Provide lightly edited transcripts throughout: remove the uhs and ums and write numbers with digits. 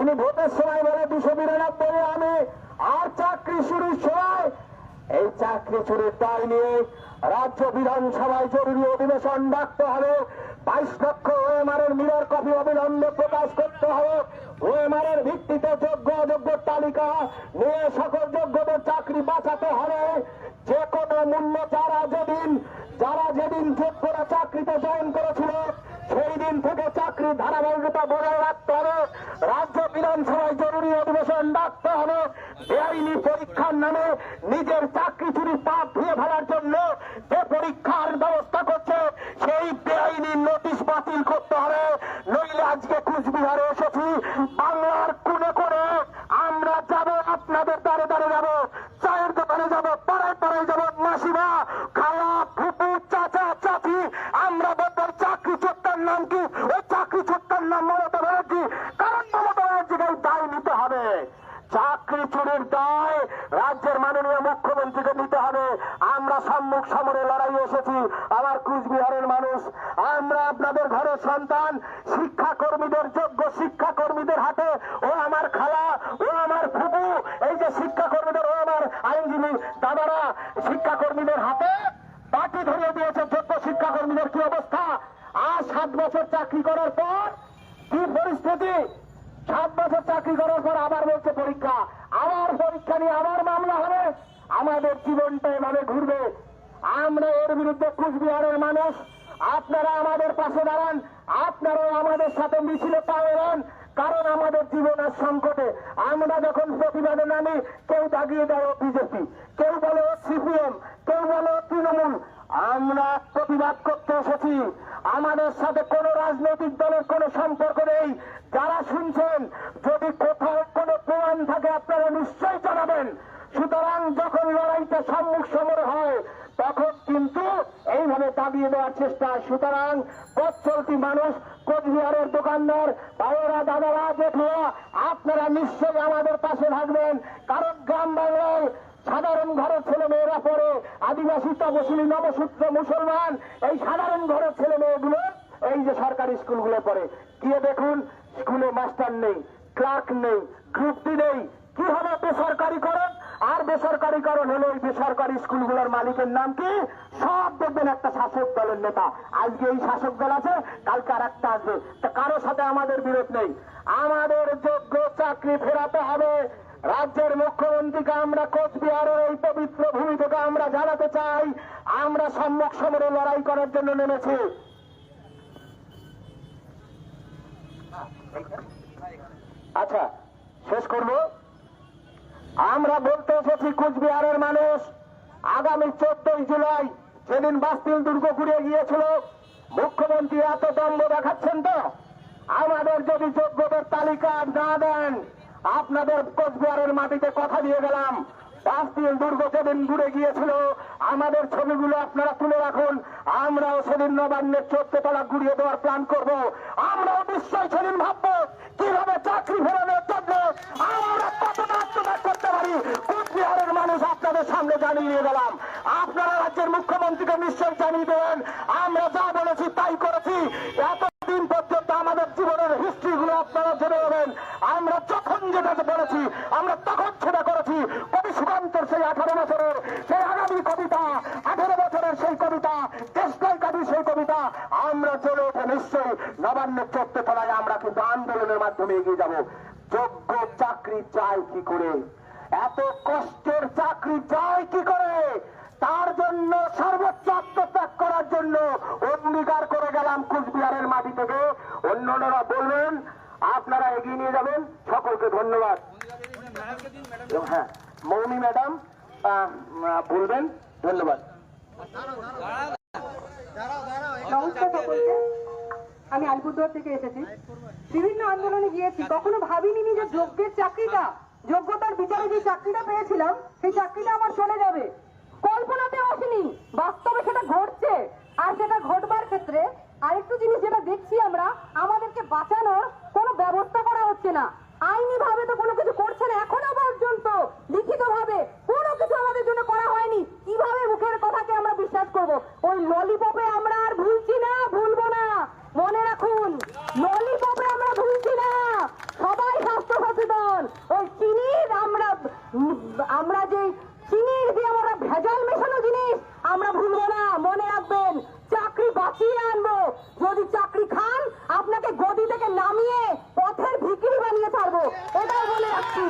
তিনি ভোটের সময় বলে 292 আমি আর চাকরি শুরুর সময় এই চাকরি চুরির দায় নিয়ে রাজ্য বিধানসভায় জরুরি অধিবেশন ডাকতে হবে। 22 লক্ষ ওএমআরের মিরর কপি অবিলম্বে প্রকাশ করতে হবে। ওএমআরের ভিত্তিতে যোগ্য অযোগ্য তালিকা নিয়ে সকল যোগ্যদের চাকরি বাঁচাতে হবে। যে কোনো মূল্য যারা যেদিন যোগ্যরা চাকরিতে জয়েন করেছিল সেই দিন থেকে চাকরির ধারাবাহিকতা বজায় রাখতে হবে। রাজ্য বিধানসভায় জরুরি অধিবেশন ডাকতে হবে। বেআইনি পরীক্ষার নামে নিজের চাকরি চুরির পাপ ধুয়ে ফেলার জন্য যে পরীক্ষার ব্যবস্থা করছে সেই বেআইনি নোটিশ বাতিল করতে হবে। নইলে আজকে কুচবিহারে এসেছি, বাংলার কোনে কোনে আমরা যাব, আপনাদের দ্বারে দ্বারে যাব, চায়ের দোকানে যাব, পাড়ায় পাড়ায় যাব, মাসিমা খালা ফুপু চাচা চাচি আমরা বলবো চাকরি চোরটার নাম কি? ওই চাকরি চোরটার নাম মমতা ব্যানার্জি। কারণ মমতা ব্যানার্জিকে দায় নিতে হবে। চাকরি চুরির দায় রাজ্যের মাননীয় মুখ্যমন্ত্রীকে নিতে হবে। আমরা সম্মুখ সমরে লড়াই এসেছি। আমার কুচবিহারের মানুষ, আমরা আপনাদের ঘরের সন্তান, শিক্ষাকর্মীদের যোগ্য শিক্ষাকর্মীদের হাতে ও আমার খালা ও আমার ফুপু, এই যে শিক্ষাকর্মীদের ও আমার আইনজীবী দাদারা শিক্ষাকর্মীদের হাতে বাটি ধরিয়ে দিয়েছে। যোগ্য শিক্ষাকর্মীদের কি অবস্থা? আর 7 বছর চাকরি করার পর কি পরিস্থিতি? 7 বছর চাকরি করার পর আবার বলছে পরীক্ষা, আবার পরীক্ষা নিয়ে আবার মামলা হবে। আমাদের জীবনটা এভাবে ঘুরবে। আমরা এর বিরুদ্ধে কুচবিহারের মানুষ, আপনারা আমাদের পাশে দাঁড়ান, আপনারাও আমাদের সাথে মিছিলে পাবেন। কারণ আমাদের জীবনের সংকটে আমরা যখন প্রতিবাদে নামি, কেউ দাগিয়ে দেয় বিজেপি, কেউ বলে সিপিএম, কেউ বলে তৃণমূল। আমরা প্রতিবাদ করতে এসেছি। আমাদের সাথে কোন রাজনৈতিক দলের কোন সম্পর্ক নেই। যারা শুনছেন, যদি কোথাও কোনো প্রমাণ থাকে আপনারা নিশ্চয়ই জানাবেন। সুতরাং যখন লড়াইটা সম্মুখ সমরে হয় তখন কিন্তু এইভাবে দাবিয়ে দেওয়ার চেষ্টা। সুতরাং পথ চলতি মানুষ, কোচবিহারের দোকানদার ভাইয়েরা দাদারা জেঠুরা, আপনারা নিশ্চয়ই আমাদের পাশে থাকবেন। কারণ গ্রাম বাংলায় সাধারণ ঘরের ছেলে মেয়েরা পড়ে, আদিবাসী তপশিলি নবসূত্র মুসলমান এই সাধারণ ঘরের ছেলে মেয়েগুলো এই যে সরকারি স্কুলগুলো পড়ে। গিয়ে দেখুন স্কুলে মাস্টার নেই, ক্লার্ক নেই, গ্রুপ ডি নেই। কি হবে বেসরকারীকরণ? আর বেসরকারীকরণ হলো এই বেসরকারি স্কুলগুলোর মালিকের নাম কি? সব দেখবেন একটা শাসক দলের নেতা। আজকে এই শাসক দল আছে, কালকে আর একটা আসবে। তা কারো সাথে আমাদের বিরোধ নেই। আমাদের যোগ্য চাকরি ফেরাতে হবে। রাজ্যের মুখ্যমন্ত্রীকে আমরা কোচবিহারের এই পবিত্র ভূমি থেকে আমরা জানাতে চাই, আমরা সম্মুখ সমরে লড়াই করার জন্য নেমেছি। আচ্ছা, শেষ করব। আমরা বলতে এসেছি কুচবিহারের মানুষ, আগামী 14 জুলাই যেদিন বাস্তিল দুর্গ ঘুরে গিয়েছিল, মুখ্যমন্ত্রী এত দম্ভ দেখাচ্ছেন তো? আমাদের যদি যোগ্যদের তালিকা না দেন, আপনাদের কোচবিহারের মাটিতে কথা দিয়ে গেলাম, বাস্তিল দুর্গ যেদিন ঘুরে গিয়েছিল আমাদের ছবিগুলো আপনারা তুলে রাখুন। আমরাও সেদিন নবান্নের 14 তলা ঘুরিয়ে দেওয়ার প্ল্যান করব। আমরাও নিশ্চয় সেদিন ভাববো কিভাবে চাকরি ফেরানোর জন্য আমরা কতটা আত্মত্যাগ করতে পারি। কুচবিহারের মানুষ আপনাদের সামনে জানিয়ে গেলাম। আপনারা রাজ্যের মুখ্যমন্ত্রীকে নিশ্চয় জানিয়ে দেবেন আমরা যা বলেছি তাই করেছি। এতদিন পর্যন্ত আমাদের জীবনের হিস্ট্রিগুলো আপনারা জেনে নেবেন। আমরা যখন যেটা বলেছি আমরা তখন সেটা করেছি। কবি সুকান্তর সেই 18 বছরের সেই আগামী কবিতা, 18 বছরের সেই কবিতা, দেশলাই কাবি সেই কবিতা আমরা চলে ওঠে নিশ্চয়ই নবান্নের 14 তলায় আমরা কিন্তু আন্দোলনের মাধ্যমে এগিয়ে যাব। যোগ্য চাকরি চাই কি করে? এত কষ্টের চাকরি চাই কি করে? তার জন্য সর্বোচ্চ আত্মত্যাগ করার জন্য অঙ্গীকার করে গেলাম কুচবিহারের মাটি থেকে। অন্যান্যরা বলবেন, আপনারা এগিয়ে নিয়ে যাবেন। সকলকে ধন্যবাদ। হ্যাঁ, মৌমি ম্যাডাম বলবেন। ধন্যবাদ। নমস্কার সকলকে। আমি আলিপুরদুয়ার থেকে এসেছি। বিভিন্ন আন্দোলনে গিয়েছি, কখনো ভাবিনি যে যোগ্যের চাকরিটা, যোগ্যতার বিচারে যে চাকরিটা পেয়েছিলাম সেই চাকরিটা আমার চলে যাবে। কল্পনাতেও আসেনি, বাস্তবে সেটা ঘটছে। আর সেটা ঘটবার ক্ষেত্রে আরেকটু জিনিস যেটা দেখছি, আমরা আমাদেরকে বাঁচানোর কোনো ব্যবস্থা করা হচ্ছে না। আইনি ভাবে তো কোনো কিছু করছে না এখনো পর্যন্ত। লিখিত ভাবে কোনো কিছু আমাদের জন্য করা হয়নি। কিভাবে মুখের কথাকে আমরা বিশ্বাস করব? ওই ললিপপে আমরা আর ভুলছি না, ভুলবো না। মনে রাখুন, ললিপপে আমরা ভুলছি না। সবাই স্বাস্থ্য শুনুন, ওই চিনির আমরা যে চিনির যে আমরা ভেজাল মেশানো জিনিস আমরা ভুলবো না, মনে রাখবেন চাকরি বাঁচিয়ে আনবো। যদি চাকরি খান আপনাকে গদি থেকে নামিয়ে পথের ভিখিরি বানিয়ে ছাড়বো, এটাই বলে রাখছি।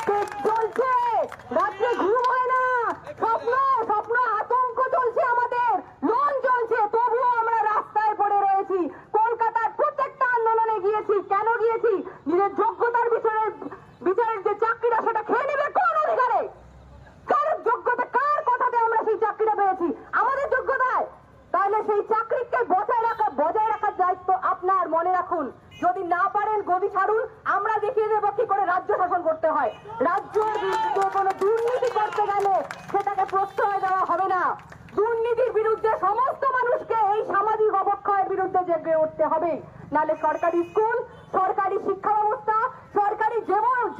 পেট চলছে, রাত্রে ঘুম হয় না, স্বপ্ন স্বপ্ন আতঙ্ক চলছে, আমাদের লোন চলছে, তবুও আমরা রাস্তায় পড়ে রয়েছি। কলকাতার প্রত্যেকটা আন্দোলনে গিয়েছি। কেন গিয়েছি? নিজের যোগ্যতার বিচারের যে চাকরিটা সেটা খেয়ে নেবে কোন অধিকারে? কার যোগ্যতা, কার কথাতে আমরা সেই চাকরিটা পেয়েছি? আমাদের যোগ্যতায়। তাহলে সেই চাকরিকে বজায় রাখার দায়িত্ব আপনার। মনে রাখুন, যদি না পারেন গদি ছাড়ুন, আমরা দেখিয়ে দেবো কি করে রাজ্য শাসন করতে হয়। রাজ্যের বিরুদ্ধে কোনো দুর্নীতি করতে গেলে সেটাকে প্রশ্রয় দেওয়া হবে না। দুর্নীতির বিরুদ্ধে সমস্ত মানুষকে এই সামাজিক অবক্ষয়ের বিরুদ্ধে জেগে উঠতে হবে। নালে সরকারি স্কুল, সরকারি শিক্ষা ব্যবস্থা, সরকারি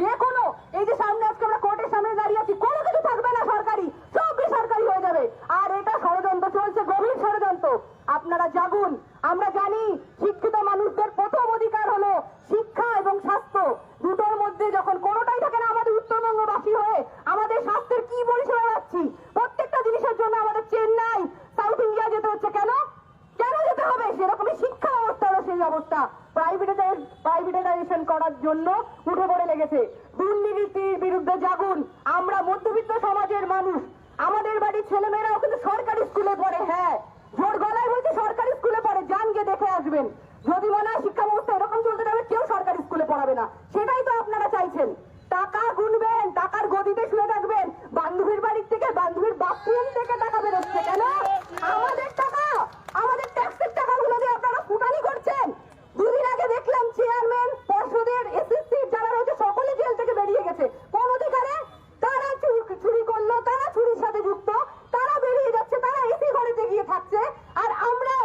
যে কোনো, এই যে সামনে আজকে আমরা কোর্টের সামনে দাঁড়িয়ে আছি, কোনো কিছু থাকবে না সরকারি, সব বেসরকারি হয়ে যাবে। আর এটা ষড়যন্ত্র চলছে, গভীর ষড়যন্ত্র। আপনারা জাগুন। আমরা জানি শিক্ষিত মানুষদের প্রথম অধিকার হলো শিক্ষা এবং স্বাস্থ্য। দুটোর মধ্যে যখন কোনোটাই থাকে না, আমাদের উত্তরবঙ্গবাসী হয়ে আমাদের স্বাস্থ্যের কি পরিষেবা পাচ্ছি? প্রত্যেকটা জিনিসের জন্য আমাদের চেন্নাই, সাউথ ইন্ডিয়া যেতে হচ্ছে। কেন কেন যেতে হবে? সেরকমই শিক্ষা ব্যবস্থারও সেই অবস্থা। প্রাইভেটাইজেশন করার জন্য উঠে পড়ে লেগেছে। দুর্নীতির বিরুদ্ধে জাগুন। আমরা মধ্যবিত্ত সমাজের মানুষ, আমাদের বাড়ির ছেলেমেয়েরাও কিন্তু সরকারি স্কুলে পড়ে। হ্যাঁ, জোর গলায় বলছি সরকারি স্কুলে পড়ে, যান গিয়ে দেখে আসবেন। যদি মনে হয় শিক্ষা ব্যবস্থা এরকম চলতে যাবে, কেউ সরকারি স্কুলে পড়াবে না। সেটাই তো আপনারা চাইছেন। টাকা গুনবেন, টাকার গদিতে শুয়ে থাকবেন, বান্ধবীর বাড়ির থেকে, বান্ধবীর বাথরুম থেকে টাকা বেরোচ্ছে। কেন? আমাদের টাকা, আমাদের ট্যাক্সের টাকাগুলো দিয়ে আপনারা ফুটানি করছেন। দুদিন আগে দেখলাম চেয়ারম্যান, পর্ষদের, এসএসসি যারা রয়েছে সকলে জেল থেকে বেরিয়ে গেছে। কোন অধিকারে? তারা চুরি করলো, তারা চুরির সাথে যুক্ত, তারা বেরিয়ে যাচ্ছে, তারা এসি ঘরেতে গিয়ে থাকছে। আর আমরা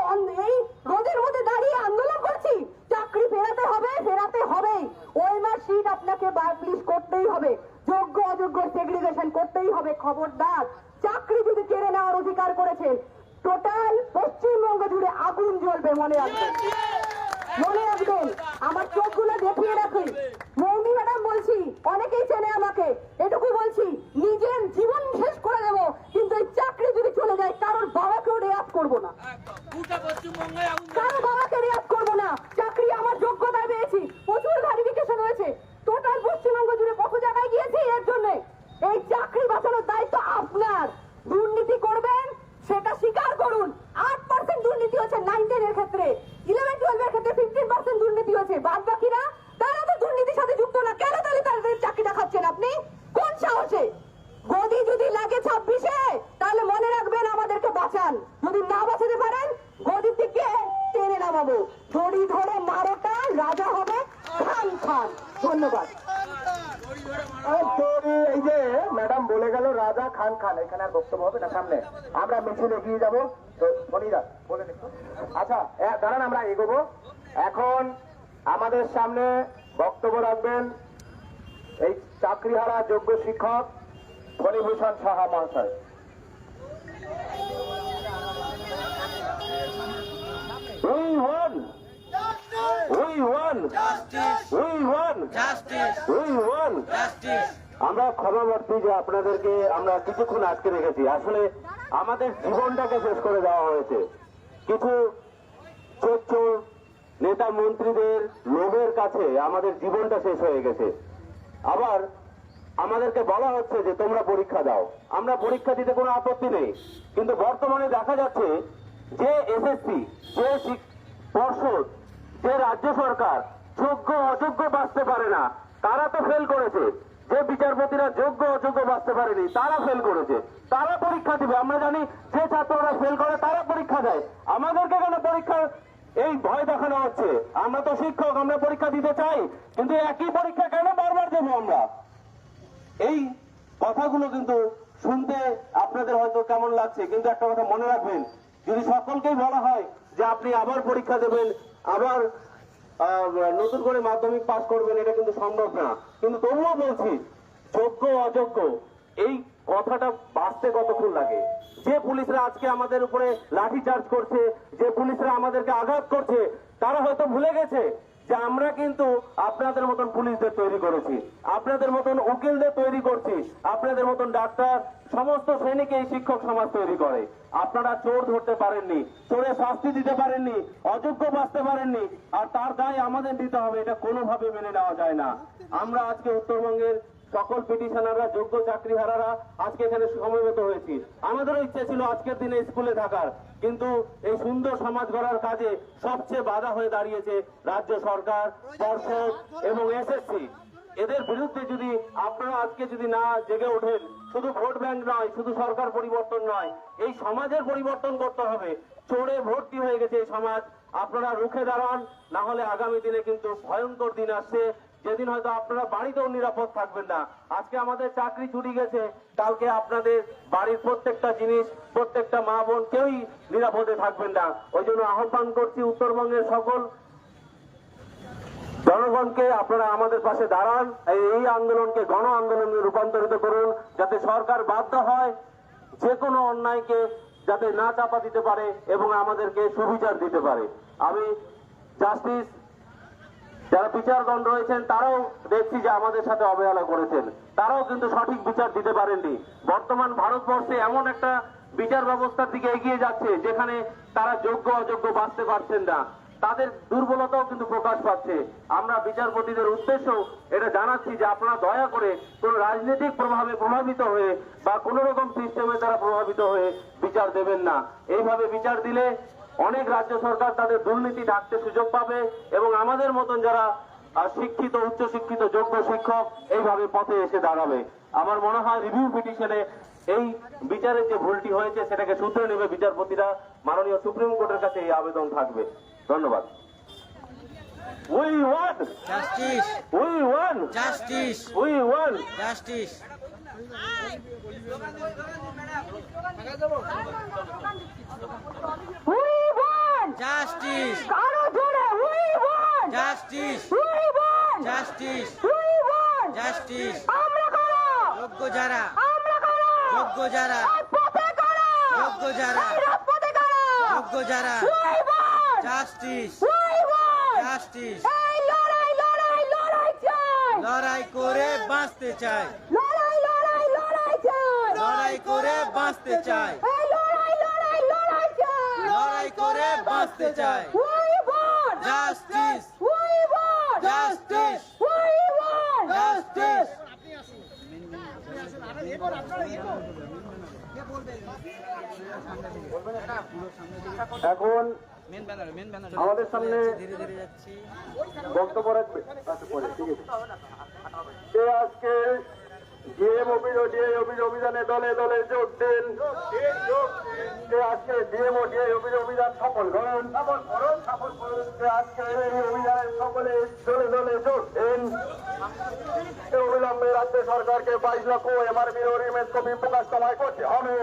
এই রোদের মধ্যে দাঁড়িয়ে আন্দোলন করছি। চাকরি ফেরাতে হবে, ফেরাতে হবেই। ওএমআর শিট আপনাকে পাবলিশ করতেই হবে, যোগ্য অযোগ্য সেগ্রিগেশন করতেই হবে। খবরদার, চাকরি যদি কেড়ে নেওয়ার অধিকার করেছেন, টোটাল পশ্চিমবঙ্গ জুড়ে আগুন জ্বলবে। মনে রাখবেন, মনে রাখবেন। আমার চোখগুলো দেখিয়ে রাখুন। মৌমি ম্যাডাম বলছি, অনেকেই চেনে আমাকে, এটুকু বলছি, নিজের জীবন শেষ করে দেবো, কিন্তু এই চাকরি যদি চলে যায় কারোর বাবাকেও রেয়াত করবো না, কারো বাবাকে রেয়াত করবো না। চাকরি আমার যোগ্যতায় পেয়েছি, প্রচুর ভেরিফিকেশন হয়েছে, টোটাল পশ্চিমবঙ্গ জুড়ে কত জায়গায় গিয়েছি এর জন্য। এই চাকরি বাঁচানোর দায়িত্ব আপনার। দুর্নীতি করবেন সেটা স্বীকার করুন। 8% দুর্নীতি হচ্ছে 9-10 এর ক্ষেত্রে, 11-12 এর ক্ষেত্রে 15% দুর্নীতি হচ্ছে। বাদ বাকিরা তারা তো দুর্নীতির সাথে যুক্ত না। কেন তাহলে তাদের চাকরিটা খাচ্ছেন আপনি? কোন সাহসে? গদি যদি লাগে 26-এ, তাহলে মনে রাখবেন আমাদেরকে বাঁচান। যদি না বাঁচাতে পারেন, গদি থেকে টেনে নামাবো। দড়ি ধরে মারোটা রাজা হবে খান খান। ধন্যবাদ। এই যে ম্যাডাম বলে গেল রাজা খান খান, এখানে আর বক্তব্য হবে না। সামনে আমরা মিছিল এগিয়ে যাবো। তো শনিরা বলে দেখো। আচ্ছা দাঁড়ান, আমরা এগোবো। এখন আমাদের সামনে বক্তব্য রাখবেন এই চাকরিহারা যোগ্য শিক্ষক ফণীভূষণ সাহা মহাশয়। আমরা ক্ষমাপ্রার্থী যে আপনাদেরকে আমরা কিছুক্ষণ আটকে রেখেছি। আসলে আমাদের জীবনটাকে শেষ করে দেওয়া হয়েছে। কিছু চোর নেতা মন্ত্রীদের লোভের কাছে আমাদের জীবনটা শেষ হয়ে গেছে। আবার আমাদেরকে বলা হচ্ছে যে তোমরা পরীক্ষা দাও। আমরা পরীক্ষা দিতে কোনো আপত্তি নেই, কিন্তু বর্তমানে দেখা যাচ্ছে যে এসএসসি, যে পর্ষদ, যে রাজ্য সরকার যোগ্য অযোগ্য বাঁচতে পারে না, তারা তো ফেল করেছে। যে বিচারপতিরা যোগ্য অযোগ্য বাঁচতে পারেনি তারা ফেল করেছে, তারা পরীক্ষা দিবে। আমরা জানি যে ছাত্ররা ফেল করে তারা পরীক্ষা দেয়। আমাদেরকে কেন পরীক্ষা এই ভয় দেখানো হচ্ছে? আমরা তো শিক্ষক, আমরা পরীক্ষা দিতে চাই, কিন্তু একই পরীক্ষা কেন বারবার দেবো আমরা? এই কথাগুলো কিন্তু শুনতে আপনাদের হয়তো কেমন লাগছে, কিন্তু একটা কথা মনে রাখবেন, যদি সকলকেই বলা হয় যে আপনি আবার পরীক্ষা দেবেন, আবার নতুন করে মাধ্যমিক পাস করবেন, এটা কিন্তু সম্ভব না। কিন্তু তবুও বলছি, যোগ্য অযোগ্য এই কথাটা বাঁচতে কতক্ষণ লাগে? যে পুলিশরা আজকে আমাদের উপরে লাঠি চার্জ করছে, যে পুলিশরা আমাদেরকে আঘাত করছে, তারা হয়তো ভুলে গেছে যে আমরা কিন্তু আপনাদের মতন পুলিশদের তৈরি করেছি, আপনাদের মতন উকিলদের তৈরি করছি, আপনাদের মতন ডাক্তার, সমস্ত শ্রেণীকে এই শিক্ষক সমাজ তৈরি করে। আপনারা চোর ধরতে পারেননি, চোরে শাস্তি দিতে পারেননি, অযোগ্য বাঁচতে পারেননি, আর তার দায় আমাদের দিতে হবে, এটা কোনোভাবে মেনে নেওয়া যায় না। আমরা আজকে উত্তরবঙ্গের সকল পিটিশনাররা, যোগ্য চাকরিহারারা আজকে এখানে সমবেত হয়েছি। আমাদেরও ইচ্ছে ছিল আজকের দিনে স্কুলে থাকার, কিন্তু এই সুন্দর সমাজ গড়ার কাজে সবচেয়ে বাধা হয়ে দাঁড়িয়েছে রাজ্য সরকার, পর্ষদ এবং এসএসসি। এদের বিরুদ্ধে যদি আপনারা আজকে যদি না জেগে ওঠেন, শুধু ভোট ব্যাংক নয়, শুধু সরকার পরিবর্তন নয়, এই সমাজের পরিবর্তন করতে হবে। চোরে ভর্তি হয়ে গেছে এই সমাজ, আপনারা রুখে দাঁড়ান, না হলে আগামী দিনে কিন্তু ভয়ঙ্কর দিন আসছে, যেদিন হয়তো আপনারা বাড়িতেও নিরাপদ থাকবেন না। আজকে আমাদের চাকরি ছুটি গেছে, কালকে আপনাদের বাড়ির প্রত্যেকটা জিনিস, প্রত্যেকটা মা বোন কেউই নিরাপদে থাকবেন না। ওই জন্য আহ্বান করছি উত্তরবঙ্গের সকল জনগণকে, আপনারা আমাদের পাশে দাঁড়ান, এই আন্দোলনকে গণ আন্দোলনে রূপান্তরিত করুন, যাতে সরকার বাধ্য হয় যে কোনো অন্যায়কে যাতে না চাপা দিতে পারে এবং আমাদেরকে সুবিচার দিতে পারে। আমি জাস্টিস যারা বিচারগণ রয়েছেন তারাও দেখছি যে আমাদের সাথে অবহেলা করেছেন, তারাও কিন্তু সঠিক বিচার দিতে পারেননি। বর্তমান ভারতবর্ষে এমন একটা বিচার ব্যবস্থার দিকে এগিয়ে যাচ্ছে যেখানে তারা যোগ্য অযোগ্য বাঁচতে পারছেন না, তাদের দুর্বলতাও কিন্তু প্রকাশ পাচ্ছে। আমরা বিচারপতিদের উদ্দেশ্য এটা জানাচ্ছি যে আপনারা দয়া করে কোন রাজনৈতিক প্রভাবে প্রভাবিত হয়ে বা কোন রকম সিস্টেমে তারা প্রভাবিত হয়ে বিচার দেবেন না। এইভাবে বিচার দিলে অনেক রাজ্য সরকার তাদের দুর্নীতি ঢাকতে সুযোগ পাবে এবং আমাদের মতন যারা শিক্ষিত, উচ্চশিক্ষিত, যোগ্য শিক্ষক এইভাবে পথে এসে দাঁড়াবে। আমার মনে হয় রিভিউ পিটিশনে এই বিচারের যে ভুলটি হয়েছে সেটাকে শুধরে নেবে বিচারপতিরা। মাননীয় সুপ্রিম কোর্টের কাছে এই আবেদন থাকবে। ধন্যবাদ। We won Justice. we won Justice. we won Justice. We won! Justice. আরো জোরে, we won! Justice. We won! Justice. We won! Justice. আমরা কারা? যোগ্য যারা, আমরা কারা? যোগ্য যারা, পথে কারা? যোগ্য যারা, এই রাজপথে কারা? যোগ্য যারা। We won! Justice. We won! Justice. এই লড়াই লড়াই লড়াই চাই! লড়াই করে বাঁচতে চাই, লড়াই লড়াই লড়াই চাই! লড়াই করে বাঁচতে চাই, এই লড়াই লড়াই লড়াই চাই! লড়াই করে বাঁচতে চাই। We won! Justice. We won! Justice. We won! Justice. এখন মেন ব্যানার আমাদের সামনে ধীরে ধীরে যাচ্ছি। বক্তব্য রাখবে। আচ্ছা, পরে, ঠিক আছে। যে আজকে ডিএম অভিযানে দলে দলে যোগ দেন, যে আজকে ডিএম ও ডিএ অভিযান সফল করুন, যে আজকে এই অভিযানে সকলে দলে দলে যোগ দেন। অবিলম্বে রাজ্য সরকারকে 22 লক্ষ এমআরপি রিমেন্স কপি প্রকাশ সময় করতে হবে।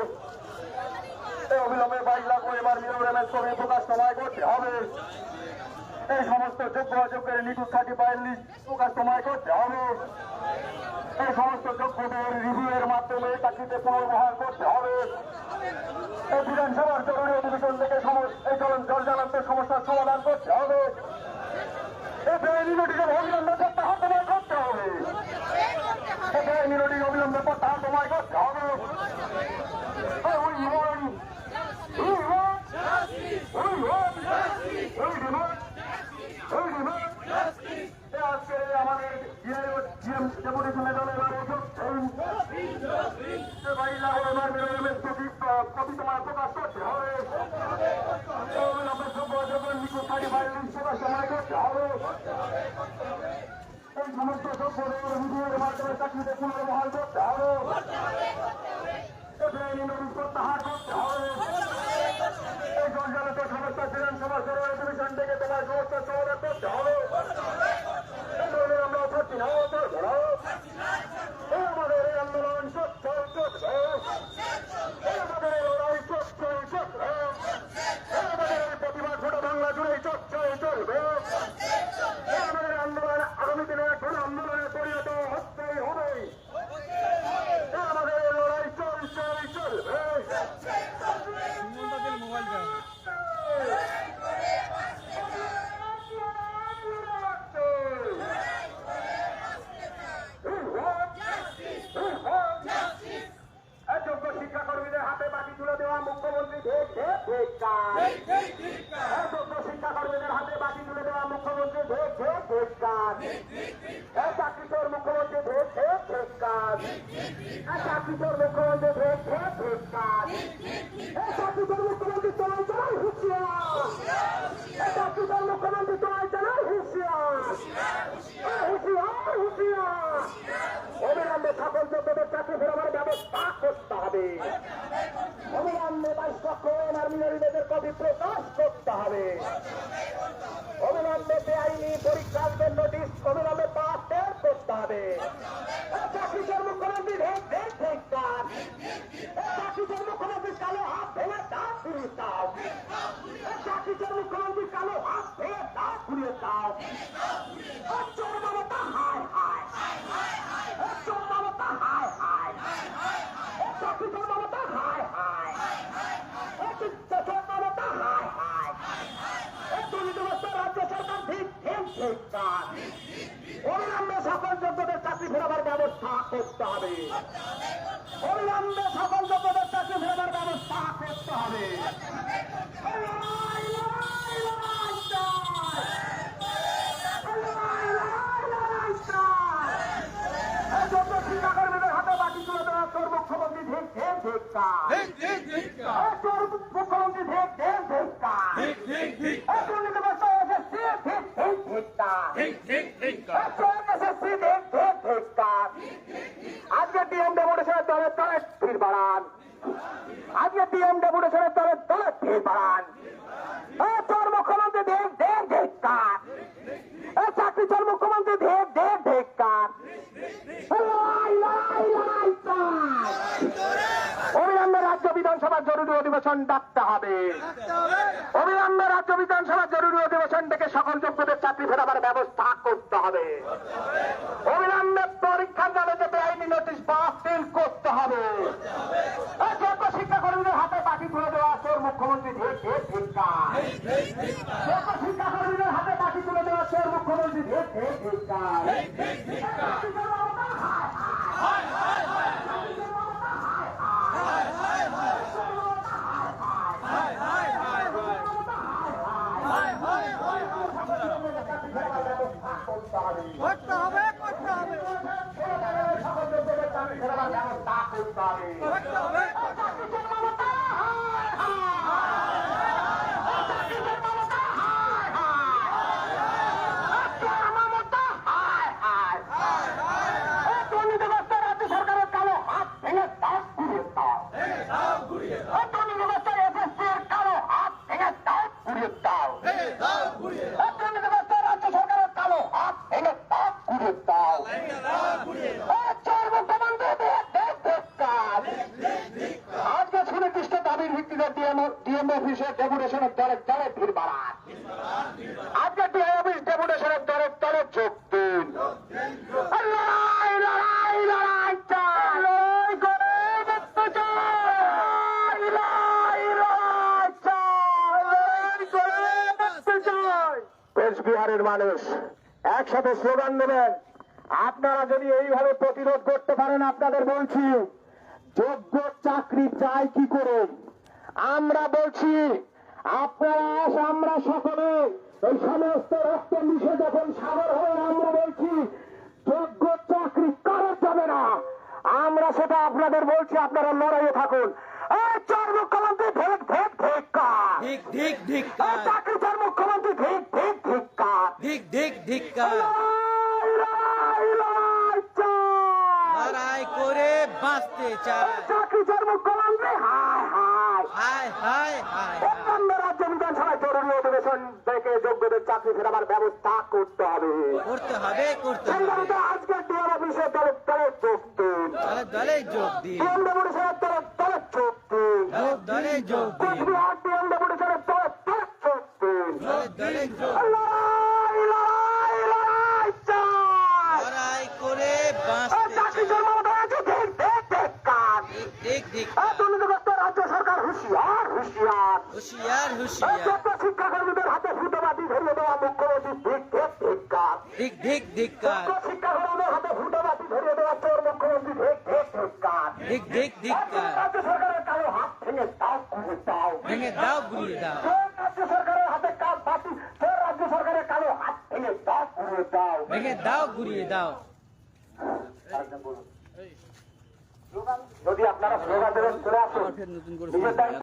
অবিলম্বে 22 লক্ষ এমআরপি রিমেন্স কপি প্রকাশ সময় করতে হবে। এই সমস্ত যোগ্য অযোগ্যের নিখুঁত সার্টিফাইড লিস্ট প্রকাশ সময় করতে হবে। এই সমস্ত যোগ্যদের রিভিউয়ের মাধ্যমে চাকরিতে পুনর্বহাল করতে হবে। এই বিধানসভার জরুরি অধিবেশন থেকে এই জলজান্ত সমস্যার সমাধান করতে হবে। এই বেআইনি নোটিশের অবিলম্বে প্রত্যাহার তোমায় করতে হবে। এই বেআইনি নোটিশ অবিলম্বে প্রত্যাহার তোমায় করতে হবে। আজকে আমাদের ডেপুটেশনে দলে কপি তোমার প্রকাশ করতে হবে। প্রকাশ সময় করতে হবে। এই সমস্ত যোগ্যদের রিভিউয়ের মাধ্যমে চাকরিতে পুনর্বহাল করতে হবে। প্রত্যাহার করতে হবে। এই জলজালিত সমস্ত বিধানসভা জরুরি অধিবেশন থেকে তোমার সমস্ত সমাধান করতে হবে। আমরা করছি না, আমাদের এই আন্দোলন চলবে, আমাদের এই লড়াই চলবে, আমাদের এই প্রতিবাদ গোটা বাংলা জুড়ে চলবে। আমাদের আন্দোলন আগামী দিনে কোন আন্দোলনে পরিণত হতেই হবে। আমাদের এই লড়াই চলবে। হবে। অবিলম্বে 22 লক্ষ এনআর মিনারিদের কপি প্রকাশ করতে হবে। অবিলম্বে বেআইনি পরীক্ষার নোটিশ অবিলম্বে পাস করতে হবে। চাকরিচর মুখ্যমন্ত্রী চাকরিচর মুখ্যমন্ত্রী কালো হাত ভেঙে দাও ঘুরিয়ে দাও। চাকরিচর মুখ্যমন্ত্রী কালো হাত ভেঙে দাও ঘুরিয়ে দাও। চোর মমতা হায় হায়, চোর মমতা হায় হায়, চাকরিচর মমতা হায় হায়, চোর মমতা হায় হায়। দুর্নীতিগ্রস্ত রাজ্য সরকার ঠিক ঠিক ঠিক কাজ। অবিলম্বে সকল যোগ্যদের চাকরি ফেরাবার ব্যবস্থা করতে হবে। অবিলম্বে সকল যোগ্যদের চাকরি ফেরাবার ব্যবস্থা করতে হবে। যোগ্য শিক্ষাকর্মীদের হাতে বাকি তুলে দেওয়া চোর মুখ্যমন্ত্রী ঠিক ঠিক ঠিক কাজ। চোর মুখ্যমন্ত্রী ঠিক ঠিক ঠিক কাজ। দুর্নীতিগ্রস্ত এসএসসি ঠিক ঠিক ঠিক কাজ। এসএসসি ঠিক ঠিক ঠিক কাজ। আজকে ডিএম ডেপুটেশনের দলে দলে ভিড় বাড়ান। আজকে ডিএম ডেপুটেশনের দলে দলে ভিড় বাড়ান। চোর মুখ্যমন্ত্রী ঠিক ঠিক ঠিক কাজ। চাকরি চোর মুখ্যমন্ত্রী ঠিক ঠিক ঠিক কাজ। অবিলম্বে রাজ্য বিধানসভার জরুরি অধিবেশন ডাকতে হবে। অবিলম্বে রাজ্য বিধানসভার জরুরি অধিবেশন ডেকে সকল যোগ্যদের চাকরি ফেরাবার ব্যবস্থা করতে হবে। অবিলম্বে পরীক্ষার নামে বেআইনি নোটিশ বাতিল করতে হবে। যোগ্য শিক্ষাকর্মীদের হাতে বাকি তুলে দেওয়া চোর মুখ্যমন্ত্রী ঠিক ঠিক ঠিক কাজ। যোগ্য শিক্ষাকর্মীদের হাতে বাকি তুলে দেওয়া চোর মুখ্যমন্ত্রী ঠিক ঠিক ঠিক কাজ। করতে হবে, করতে হবে, করতে হবে। রাজ্য সরকারের কালো হাত ভেঙে দাও ঘুরিয়ে দাও। দুর্নীতিগ্রস্ত এসএসসির কালো হাত ভেঙে দাও ঘুরিয়ে দাও। দুর্নীতিগ্রস্ত রাজ্য সরকারের কালো হাত ভেঙে দাও ঘুরিয়ে দাও। চোর মুখ্যমন্ত্রী আজকে সুনির্দিষ্ট দাবির ভিত্তিতে ডিএম অফিসে ডেপুটেশনের দলে দলে ভিড় বাড়ান। আজকে ডিএম অফিস ডেপুটেশনের দলে দলে যোগ দিন। লড়াই লড়াই লড়াই চাই, লড়াই করে দেখতে চাই, লড়াই লড়াই চাই, লড়াই করে দেখতে চাই। কোচবিহারের মানুষ একসাথে স্লোগান দেবেন। আপনারা যদি এইভাবে প্রতিরোধ করতে পারেন, আপনাদের বলছি যোগ্য চাকরি চাই কি করে। আমরা বলছি আপনারা আমরা সকলে এই সমস্ত রক্ত মিশে যখন সাগর হয়ে আমরা বলছি যোগ্য চাকরি করা যাবে না। আমরা সেটা আপনাদের বলছি, আপনারা লড়াইয়ে থাকুন। এই চোর মুখ্যমন্ত্রী ঠিক ঠিক ঠিক কাজ। ঠিক ঠিক ঠিক এই কাজ। চাকরি চোর মুখ্যমন্ত্রী ঠিক ঠিক ঠিক কাজ। ঠিক ঠিক ঠিক কাজ। লড়াই লড়াই লড়াই চাই, লড়াই করে বাঁচতে চায়। চাকরি চোর মুখ্যমন্ত্রী হায় হায়। হায় হায় হায়। অন্যান্য রাজ্য বিধানসভায় জরুরি অধিবেশন থেকে যোগ্যদের চাকরি ফেরাবার ব্যবস্থা করতে হবে। করতে হবে, করতে হবে। সেগুলোতে আজকে ডিএম অফিসে দলে দলে যোগ দিন। দলে দলে যোগ দিন, ডিএম ডেপুটেশনের দলে দলে যোগ দিন। দলে দলে যোগ দিন, কোচবিহার ডিএম ডেপুটেশনের দলে দলে যোগ দিন। দলে দলে যোগ। লড়াই লড়াই লড়াই চাই। লড়াই করে বাঁচতে চাকরি চায়। চোর মমতা আছে ঠিক ঠিক ঠিক কাজ। ঠিক ঠিক। দুর্নীতিগ্রস্ত রাজ্য সরকার হুঁশিয়ার হুঁশিয়ার। হুঁশিয়ার হুঁশিয়ার। যোগ্য শিক্ষাকর্মীদের হাতে ফুটোবাতি ধরিয়ে দেওয়া মুখ্যমন্ত্রী ঠিক ঠিক ঠিক কাজ। ঠিক ঠিক ঠিক কাজ। যোগ্য শিক্ষাকর্মীদের হাতে ফুটোবাতি ধরিয়ে দেওয়া চোর মুখ্যমন্ত্রী ঠিক ঠিক ঠিক কাজ। ঠিক ঠিক ঠিক কাজ। রাজ্য সরকারের কালো হাত ভেঙে দাও ঘুরে দাও। ভেঙে দাও, গুলিয়ে দাও। রাজ্য সরকারের হাতে কাজ বাতি, রাজ্য সরকারের কালো হাত ভেঙে দাও ঘুরে দাও। ভেঙে দাও, গুলিয়ে দাও। যদি আপনারা স্লোগান দেবেন চলে আসুন। ফের নতুন করে নিজের দায়িত্ব